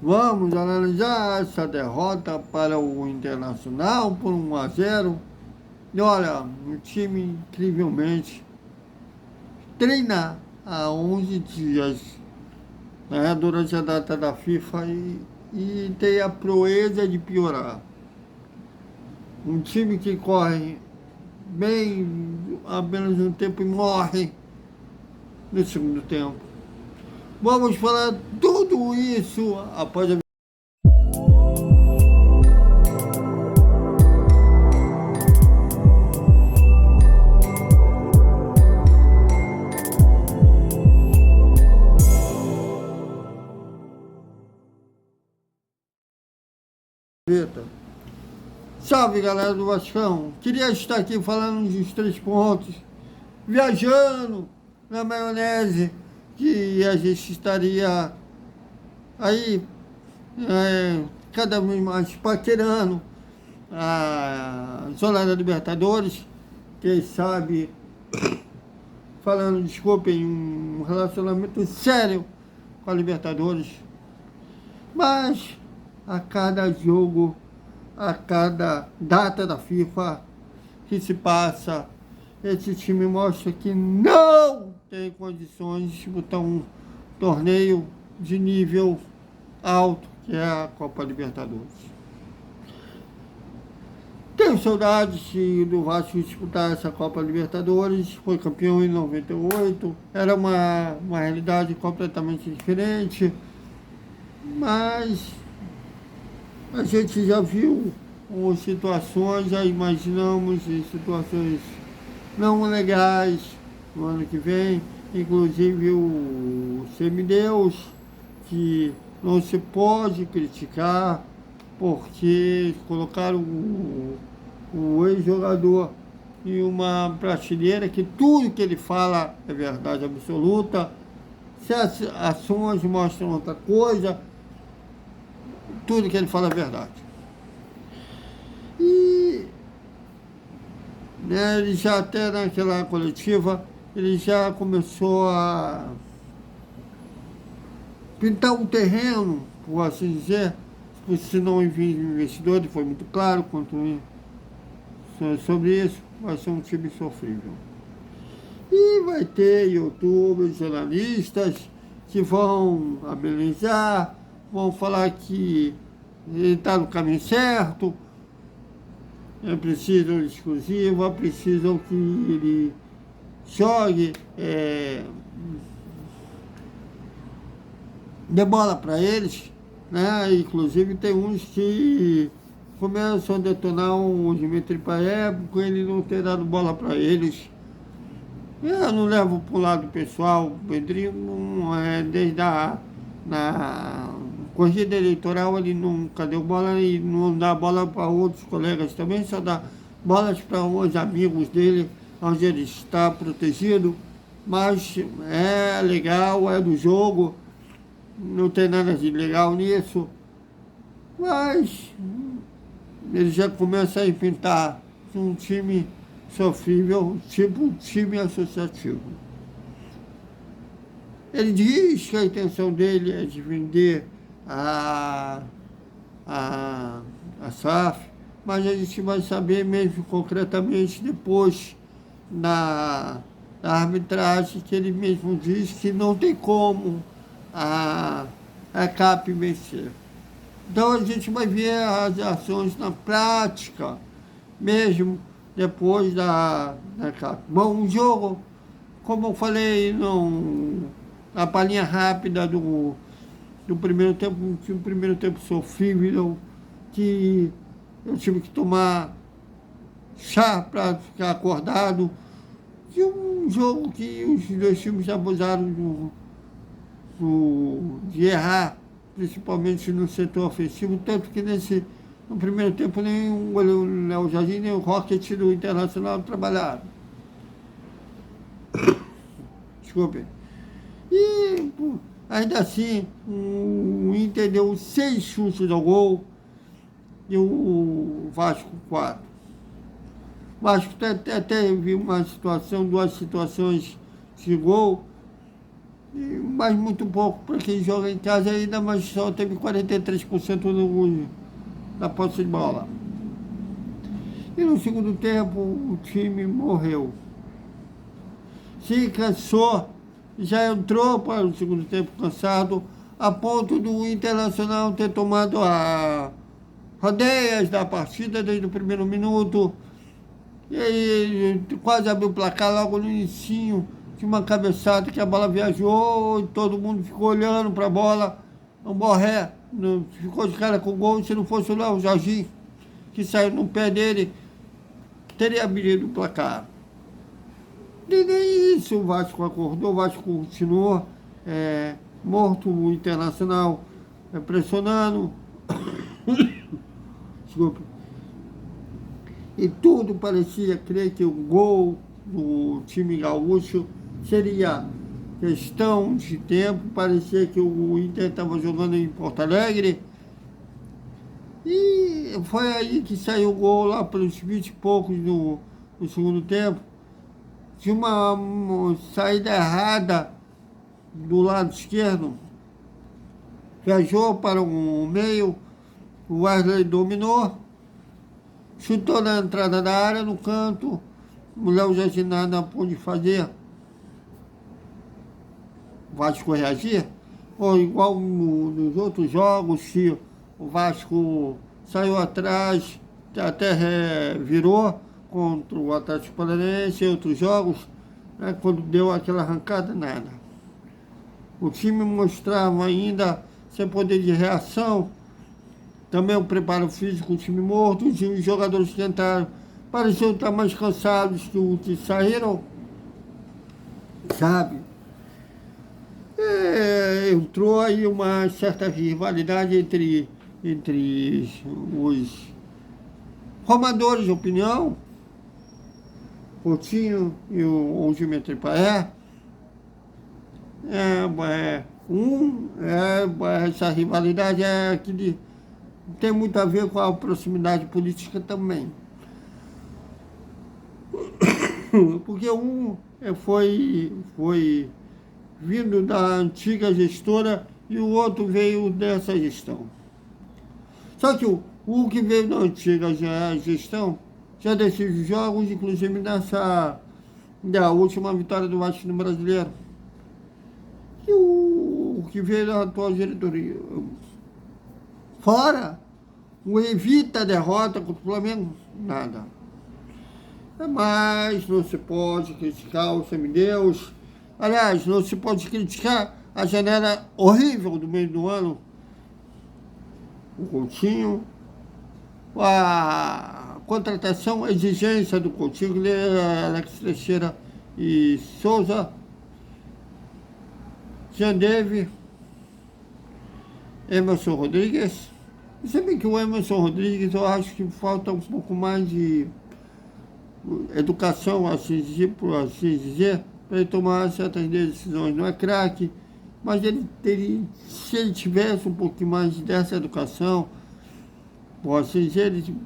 Vamos analisar essa derrota para o Internacional por 1-0. E olha, o time incrivelmente treina há 11 dias, né, durante a data da FIFA e tem a proeza de piorar. Um time que corre bem apenas um tempo e morre no segundo tempo. Vamos falar tudo isso após a vinheta. Salve, galera do Vascão! Queria estar aqui falando dos 3 pontos, viajando na maionese, que a gente estaria aí cada vez mais paquerando a zona da Libertadores, quem sabe, falando, desculpem, um relacionamento sério com a Libertadores. Mas a cada jogo, a cada data da FIFA que se passa, esse time mostra que não tem condições de disputar um torneio de nível alto, que é a Copa Libertadores. Tenho saudades do Vasco disputar essa Copa Libertadores, foi campeão em 98, era uma realidade completamente diferente, mas a gente já viu situações, já imaginamos situações não legais no ano que vem, inclusive o semideus, que não se pode criticar, porque colocaram o ex-jogador em uma prateleira que tudo que ele fala é verdade absoluta, se as ações mostram outra coisa, tudo que ele fala é verdade. E né, ele já até naquela coletiva, ele já começou a pintar um terreno, por assim dizer, se não vir investidor, ele foi muito claro quanto sobre isso, vai ser um time sofrível. E vai ter youtubers, jornalistas que vão amenizar, vão falar que ele está no caminho certo, precisam de exclusiva, precisam que ele jogue, dê bola para eles, né? Inclusive tem uns que começam a detonar o Dimitri Payet porque ele não ter dado bola para eles. Eu não levo para o lado pessoal, o Pedrinho, desde na corrida eleitoral ele nunca deu bola e não dá bola para outros colegas também, só dá bolas para os amigos dele, onde ele está protegido, mas é legal, é do jogo, não tem nada de legal nisso, mas ele já começa a pintar um time sofrível, tipo time associativo. Ele diz que a intenção dele é de vender a SAF, mas a gente vai saber mesmo concretamente depois da arbitragem, que ele mesmo diz que não tem como a CAP vencer. Então a gente vai ver as ações na prática, mesmo depois da CAP. Bom, um jogo, como eu falei, a palhinha rápida do primeiro tempo, um primeiro tempo sofrível, que eu tive que tomar chá para ficar acordado, de um jogo que os dois times abusaram de errar, principalmente no setor ofensivo, tanto que no primeiro tempo nem o Léo Jardim nem o Rocket do Internacional trabalharam. Desculpe. E ainda assim, o Inter deu 6 chutes ao gol e o Vasco 4. O Vasco até teve duas situações de gol, mas muito pouco para quem joga em casa ainda, mas só teve 43% da posse de bola. E no segundo tempo o time morreu. Se cansou, já entrou para o segundo tempo cansado, a ponto do Internacional ter tomado a rodeias da partida desde o primeiro minuto. E aí quase abriu o placar logo no início, de uma cabeçada que a bola viajou e todo mundo ficou olhando para a bola. O Borré ficou de cara com o gol. Se não fosse o Léo Jorginho, que saiu no pé dele, teria abrido o placar. E nem isso o Vasco acordou, o Vasco continuou morto, o Internacional pressionando. Desculpa. E tudo parecia crer que o gol do time gaúcho seria questão de tempo. Parecia que o Inter estava jogando em Porto Alegre. E foi aí que saiu o gol lá pelos 20 e poucos no segundo tempo. De uma saída errada do lado esquerdo. Viajou para o meio, o Wesley dominou, chutou na entrada da área, no canto, o Léo Jorginho nada pôde fazer. O Vasco reagir, ou igual nos outros jogos, que o Vasco saiu atrás, até virou contra o Atlético Paranaense e outros jogos, né, quando deu aquela arrancada, nada. O time mostrava ainda sem poder de reação, também o preparo físico, o time morto, os jogadores tentaram, pareciam estar mais cansados do que saíram, sabe? Entrou aí uma certa rivalidade entre os formadores de opinião, Coutinho e o Dimitri Payet. Essa rivalidade que tem muito a ver com a proximidade política também. Porque um foi vindo da antiga gestora e o outro veio dessa gestão. Só que o que veio da antiga gestão já decide os jogos, inclusive da última vitória do Vasco no Brasileiro. E o que veio da atual diretoria. Fora, o evita a derrota contra o Flamengo, nada. Mas não se pode criticar o semideus. Aliás, não se pode criticar a janela horrível do meio do ano. O Coutinho, a contratação, a exigência do Coutinho, Alex Teixeira e Souza, Jean David, Emerson Rodrigues. E se bem que o Emerson Rodrigues, eu acho que falta um pouco mais de educação, assim dizer, para ele tomar certas decisões. Não é craque, mas ele teria, se ele tivesse um pouquinho mais dessa educação, assim dizer, ele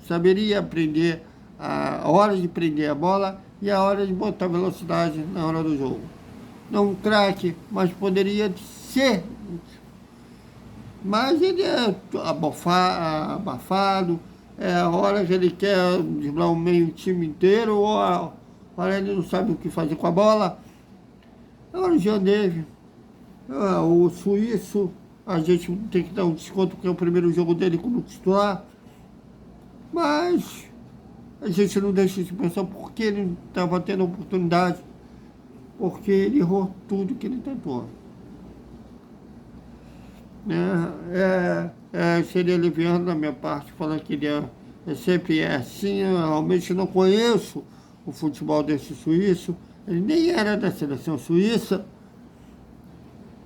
saberia aprender a hora de prender a bola e a hora de botar velocidade na hora do jogo. Não um craque, mas poderia ser. Mas ele é abafado, é a hora que ele quer driblar o meio time inteiro, ou a hora ele não sabe o que fazer com a bola. Agora o Jean David, o suíço, a gente tem que dar um desconto porque é o primeiro jogo dele como titular. Mas a gente não deixa de pensar porque ele estava tendo oportunidade, porque ele errou tudo que ele tentou. Seria aliviando da minha parte falar que ele sempre é assim. Eu realmente não conheço o futebol desse suíço, ele nem era da seleção suíça,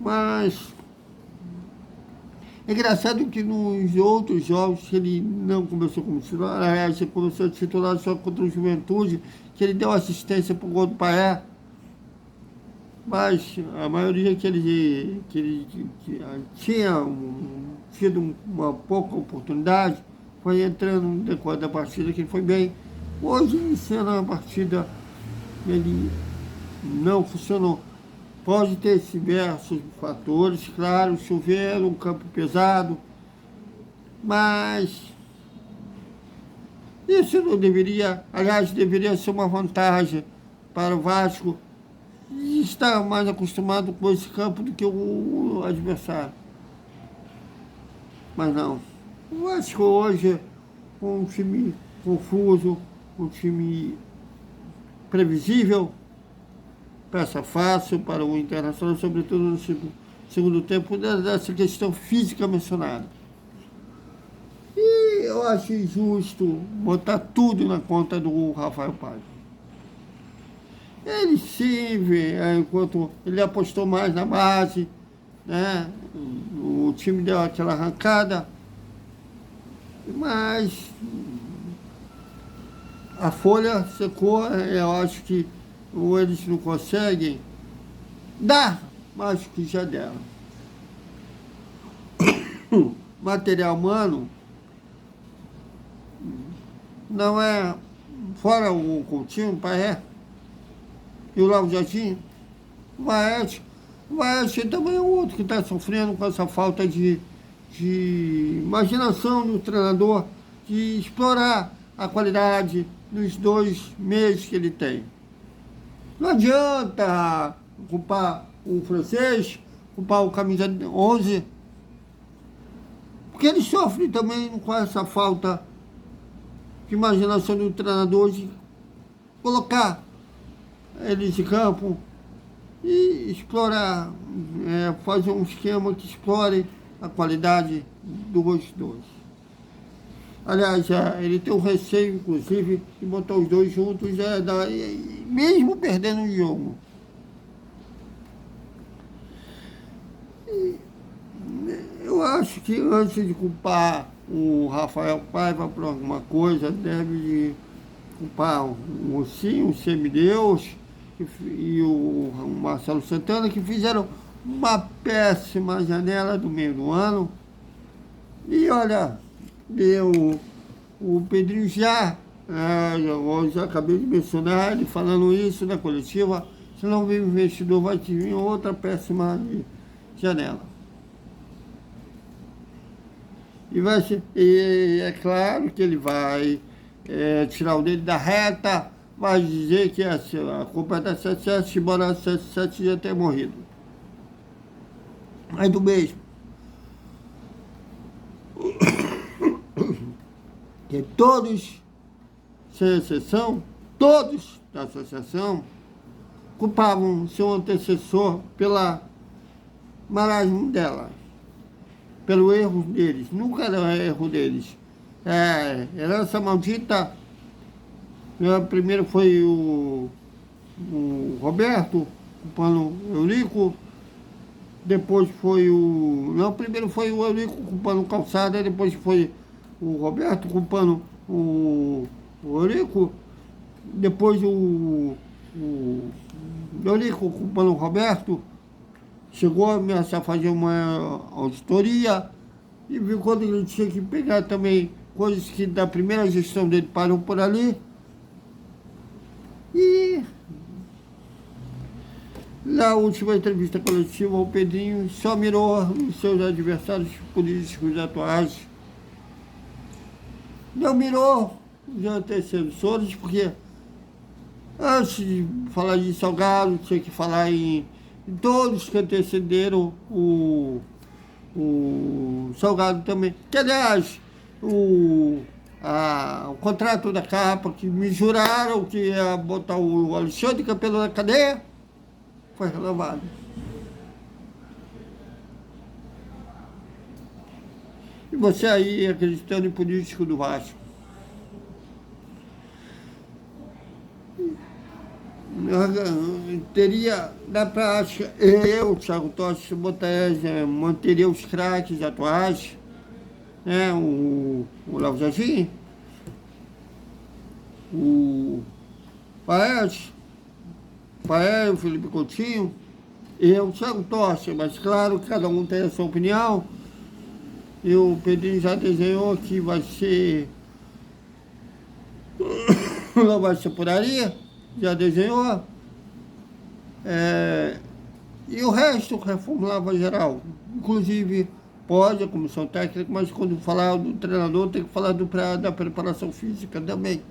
mas é engraçado que nos outros jogos que ele não começou como titular, aliás, ele começou a titular só contra o Juventude, que ele deu assistência para o gol do Payet. Mas a maioria que ele tinha tido uma pouca oportunidade, foi entrando no decorrer da partida, que ele foi bem. Hoje, iniciando a partida, ele não funcionou. Pode ter diversos fatores, claro, chover, um campo pesado, mas isso não deveria, aliás, deveria ser uma vantagem para o Vasco e estar mais acostumado com esse campo do que o adversário. Mas não. O Vasco hoje, com um time confuso, um time previsível, peça fácil para o Internacional, sobretudo no segundo tempo, dessa questão física mencionada. E eu acho injusto botar tudo na conta do Rafael Paiva. Ele sim, enquanto ele apostou mais na base, né? O time deu aquela arrancada, mas a folha secou. Eu acho que eles não conseguem dar mais do que já deram. Material humano não é, fora o Coutinho, o Paé e o Léo Jardim, o Vaete também é outro que está sofrendo com essa falta de imaginação do treinador, de explorar a qualidade nos 2 meses que ele tem. Não adianta culpar o francês, culpar o camisa 11, porque ele sofre também com essa falta de imaginação do treinador de colocar eles em campo e explorar, fazer um esquema que explore a qualidade dos dois. Aliás, ele tem um receio, inclusive, de botar os dois juntos, mesmo perdendo o jogo. Eu acho que antes de culpar o Rafael Paiva por alguma coisa, deve culpar o Semideus e o Marcelo Santana, que fizeram uma péssima janela do meio do ano. E olha, o Pedrinho eu já acabei de mencionar, ele falando isso na coletiva, se não vir investidor vai te vir outra péssima janela. E é claro que ele vai tirar o dedo da reta, vai dizer que a culpa é da 77, embora a 77 já tenha morrido. Mas do mesmo. Que todos, sem exceção, todos da associação, culpavam seu antecessor pela marasmo dela, pelo erro deles. Nunca era erro deles. Herança maldita. Primeiro foi o Roberto, culpando o Eurico. Depois foi primeiro foi o Eurico culpando o Calçada, depois foi o Roberto culpando o Eurico, depois o Eurico culpando o Roberto, chegou a ameaçar fazer uma auditoria e viu quando ele tinha que pegar também coisas que da primeira gestão dele parou por ali. E na última entrevista coletiva, o Pedrinho só mirou nos seus adversários políticos atuais. Não mirou os antecessores, porque antes de falar de Salgado, tinha que falar em todos que antecederam o Salgado também. Que, aliás, o contrato da capa, que me juraram que ia botar o Alexandre Campelo na cadeia, foi renovado. E você aí acreditando em político do Vasco. Na prática, eu, Thiago Totti, manteria os craques atuais, né? O Léo Jardim, o Paes, o Felipe Coutinho, eu, Thiago Totti, mas claro que cada um tem a sua opinião. E o Pedrinho já desenhou que vai ser. Não vai ser por aí, já desenhou. E o resto reformulava geral. Inclusive, pode a comissão técnica, mas quando falar do treinador, tem que falar da preparação física também.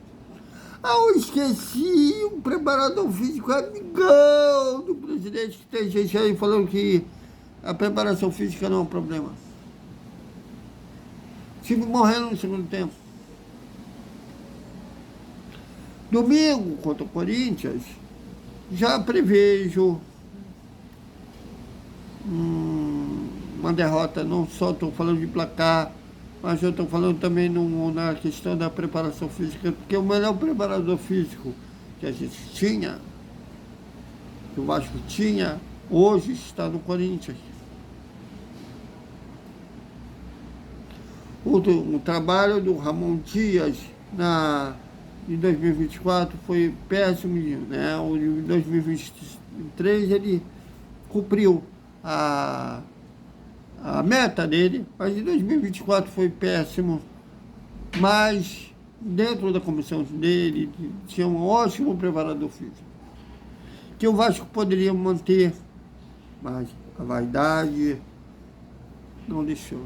Ah, eu esqueci, o preparador físico é amigão do presidente, que tem gente aí falando que a preparação física não é um problema. O time morrendo no segundo tempo. Domingo, contra o Corinthians, já prevejo uma derrota, não só estou falando de placar, mas eu estou falando também na questão da preparação física, porque o melhor preparador físico que a gente tinha, que o Vasco tinha, hoje está no Corinthians. O trabalho do Ramon Dias em 2024 foi péssimo, né? Em 2023 ele cumpriu a meta dele, mas em 2024 foi péssimo. Mas dentro da comissão dele tinha um ótimo preparador físico, que o Vasco poderia manter, mas a vaidade não deixou.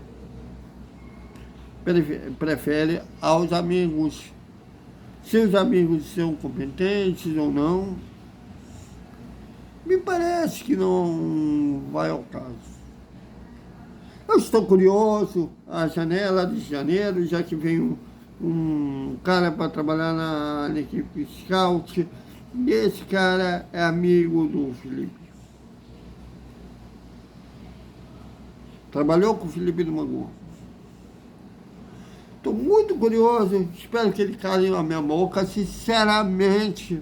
Prefere aos amigos. Se os amigos são competentes ou não, me parece que não vai ao caso. Eu estou curioso, a janela de janeiro, já que vem um cara para trabalhar na equipe scout, e esse cara é amigo do Felipe. Trabalhou com o Felipe do Mangu. Estou muito curioso, espero que ele cale na minha boca, sinceramente.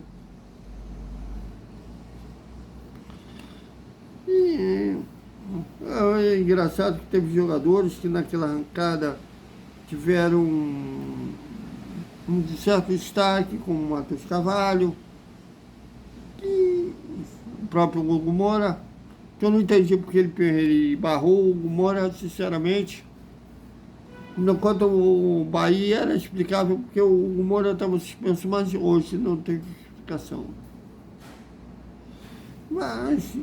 E é engraçado que teve jogadores que naquela arrancada tiveram um certo destaque, como o Matheus Carvalho, e o próprio Hugo Moura, que eu não entendi porque ele barrou o Hugo Moura, sinceramente. Enquanto o Bahia era explicável porque o Hugo Moura estava suspenso, mas hoje não tem explicação. Mas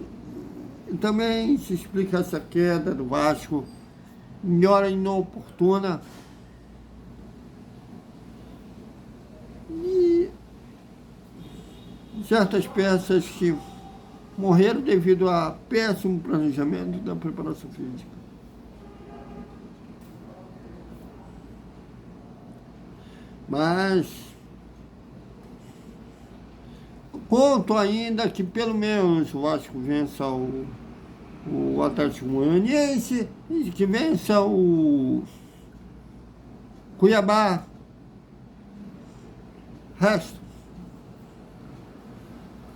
também se explica essa queda do Vasco, melhora inoportuna. E certas peças que morreram devido a péssimo planejamento da preparação física. Mas conto ainda que pelo menos o Vasco vença o Atlético Goianiense e que vença o Cuiabá. Resto,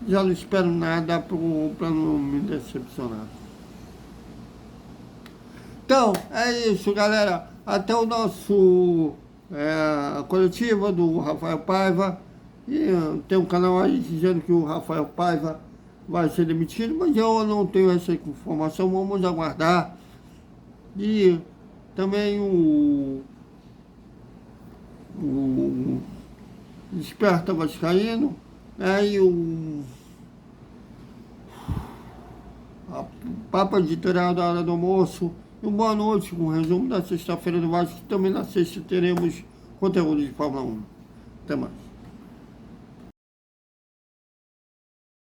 já não espero nada para não me decepcionar. Então, é isso, galera. Até o nosso coletiva do Rafael Paiva. E tem um canal aí dizendo que o Rafael Paiva vai ser demitido, mas eu não tenho essa informação, vamos aguardar. E também o Desperta Vascaíno, né, e a Papa Editorial da Hora do Almoço. E boa noite, com o resumo da sexta-feira do Vasco. Também na sexta teremos conteúdo de Fórmula 1. Até mais.